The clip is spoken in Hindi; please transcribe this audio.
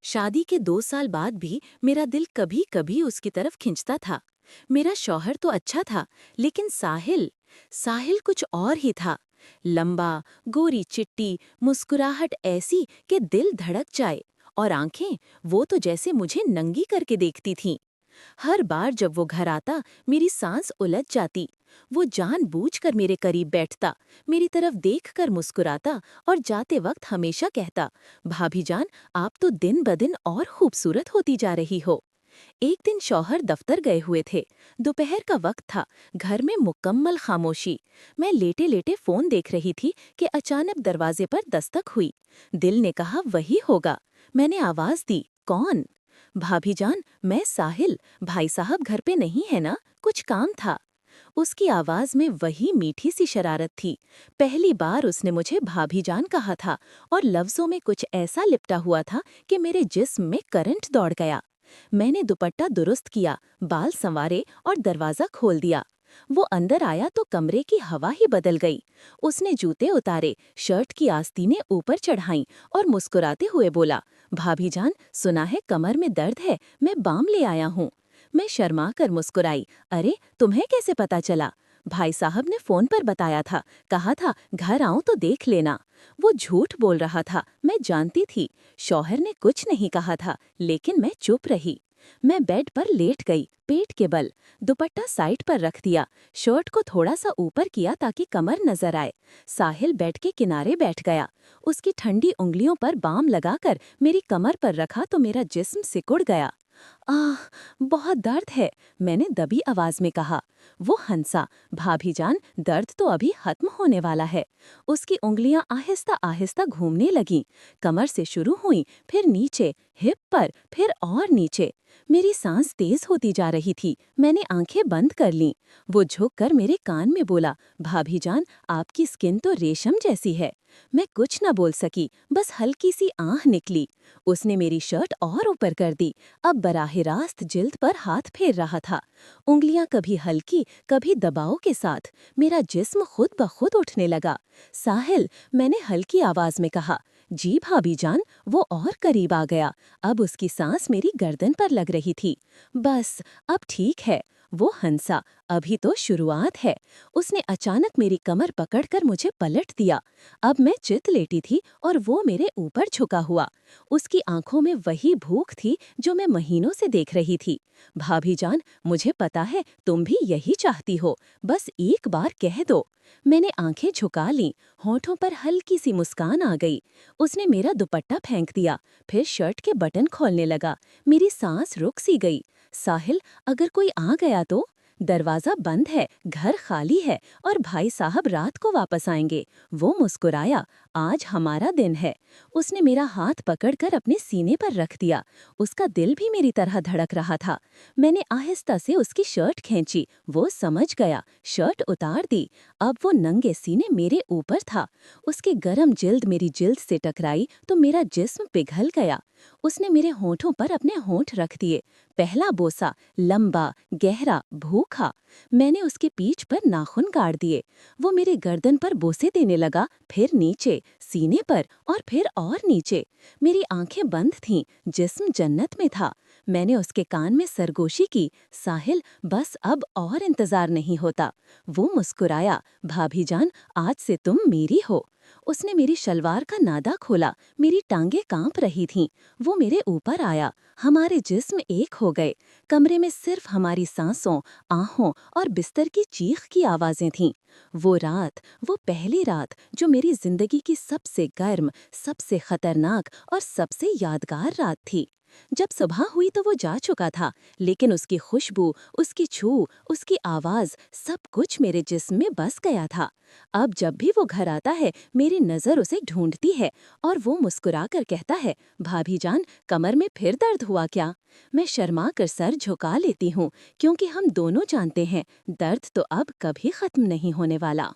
शादी के 2 साल बाद भी मेरा दिल कभी कभी उसकी तरफ खिंचता था। मेरा शौहर तो अच्छा था, लेकिन साहिल साहिल कुछ और ही था। लंबा, गोरी चिट्टी, मुस्कुराहट ऐसी कि दिल धड़क जाए, और आंखें, वो तो जैसे मुझे नंगी करके देखती थीं। हर बार जब वो घर आता, मेरी सांस उलझ जाती। वो जानबूझकर मेरे करीब बैठता, मेरी तरफ देखकर मुस्कुराता और जाते वक्त हमेशा कहता, भाभी जान, आप तो दिन ब दिन और खूबसूरत होती जा रही हो। एक दिन शौहर दफ्तर गए हुए थे। दोपहर का वक्त था। घर में मुकम्मल खामोशी। मैं लेटे लेटे फोन देख रही थी कि अचानक दरवाजे पर दस्तक हुई। दिल ने कहा वही होगा। मैंने आवाज दी, कौन? भाभी जान, मैं साहिल। भाई साहब घर पे नहीं है ना? कुछ काम था। उसकी आवाज में वही मीठी सी शरारत थी। पहली बार उसने मुझे भाभी जान कहा था, और लफ्जों में कुछ ऐसा लिपटा हुआ था कि मेरे जिस्म में करंट दौड़ गया। मैंने दुपट्टा दुरुस्त किया, बाल संवारे और दरवाजा खोल दिया। वो अंदर आया तो कमरे की हवा ही बदल गई। उसने जूते उतारे, शर्ट की आस्तीनें ऊपर चढ़ाईं और मुस्कुराते हुए बोला, भाभी जान, सुना है कमर में दर्द है, मैं बाम ले आया हूँ। मैं शर्मा कर मुस्कुराई, अरे तुम्हें कैसे पता चला? भाई साहब ने फोन पर बताया था, कहा था घर आऊं तो देख लेना। वो झूठ बोल रहा था, मैं जानती थी। शौहर ने कुछ नहीं कहा था, लेकिन मैं चुप रही। मैं बेड पर लेट गई, पेट के बल। दुपट्टा साइड पर रख दिया, शर्ट को थोड़ा सा ऊपर किया ताकि कमर नजर आए। साहिल बेड के किनारे बैठ गया। उसकी ठंडी उंगलियों पर बाम लगाकर मेरी कमर पर रखा तो मेरा जिस्म सिकुड़ गया। आह, बहुत दर्द है, मैंने दबी आवाज में कहा। वो हंसा, भाभी जान, दर्द तो अभी खत्म होने वाला है। उसकी उंगलियां आहिस्ता आहिस्ता घूमने लगीं। कमर से शुरू हुई, फिर नीचे, हिप पर, फिर और नीचे। मेरी सांस तेज होती जा रही थी। मैंने आंखें बंद कर लीं। वो झुककर मेरे कान में बोला, भाभी जान, आपकी स्किन तो रेशम जैसी है। मैं कुछ न बोल सकी, बस हल्की सी आह निकली। उसने मेरी शर्ट और ऊपर कर दी। अब बराह रास्त जिल्द पर हाथ फेर रहा था। उंगलियां कभी हल्की, कभी दबाव के साथ। मेरा जिस्म खुद ब खुद उठने लगा। साहिल, मैंने हल्की आवाज में कहा। जी भाभी जान। वो और करीब आ गया। अब उसकी सांस मेरी गर्दन पर लग रही थी। बस, अब ठीक है। वो हंसा, अभी तो शुरुआत है। उसने अचानक मेरी कमर पकड़कर मुझे पलट दिया। अब मैं चित लेटी थी और वो मेरे ऊपर झुका हुआ। उसकी आंखों में वही भूख थी जो मैं महीनों से देख रही थी। भाभी जान, मुझे पता है तुम भी यही चाहती हो, बस एक बार कह दो। मैंने आंखें झुका लीं, होठों पर हल्की सी मुस्कान आ गई। उसने मेरा दुपट्टा फेंक दिया, फिर शर्ट के बटन खोलने लगा। मेरी सांस रुक सी गई। साहिल, अगर कोई आ गया तो? दरवाजा बंद है, घर खाली है, और भाई साहब रात को वापस आएंगे। वो मुस्कुराया, आज हमारा दिन है। उसने मेरा हाथ पकड़कर अपने सीने पर रख दिया। उसका दिल भी मेरी तरह धड़क रहा था। मैंने आहिस्ता से उसकी शर्ट खींची, वो समझ गया, शर्ट उतार दी। अब वो नंगे सीने मेरे ऊपर था। उसकी गर्म जिल्द मेरी जिल्द से टकराई तो मेरा जिस्म पिघल गया। उसने मेरे होठों पर अपने होंठ रख दिए। पहला बोसा, लंबा, गहरा, भूखा। मैंने उसके पीठ पर नाखून गाड़ दिए। वो मेरे गर्दन पर बोसे देने लगा, फिर नीचे, सीने पर, और फिर और नीचे। मेरी आंखें बंद थीं, जिस्म जन्नत में था। मैंने उसके कान में सरगोशी की, साहिल, बस अब और इंतजार नहीं होता। वो मुस्कुराया, भाभी जान, आज से तुम मेरी हो। उसने मेरी शलवार का नादा खोला, मेरी टांगें कांप रही थीं। वो मेरे ऊपर आया, हमारे जिस्म एक हो गए। कमरे में सिर्फ हमारी सांसों, आहों और बिस्तर की चीख की आवाजें थीं। वो रात, वो पहली रात जो मेरी जिंदगी की सबसे गर्म, सबसे खतरनाक और सबसे यादगार रात थी। जब सुबह हुई तो वो जा चुका था, लेकिन उसकी खुशबू, उसकी छू, उसकी आवाज, सब कुछ मेरे जिस्म में बस गया था। अब जब भी वो घर आता है, मेरी नजर उसे ढूंढती है, और वो मुस्कुरा कर कहता है, भाभी जान, कमर में फिर दर्द हुआ क्या? मैं शर्मा कर सर झुका लेती हूँ, क्योंकि हम दोनों जानते हैं, दर्द तो अब कभी खत्म नहीं होने वाला।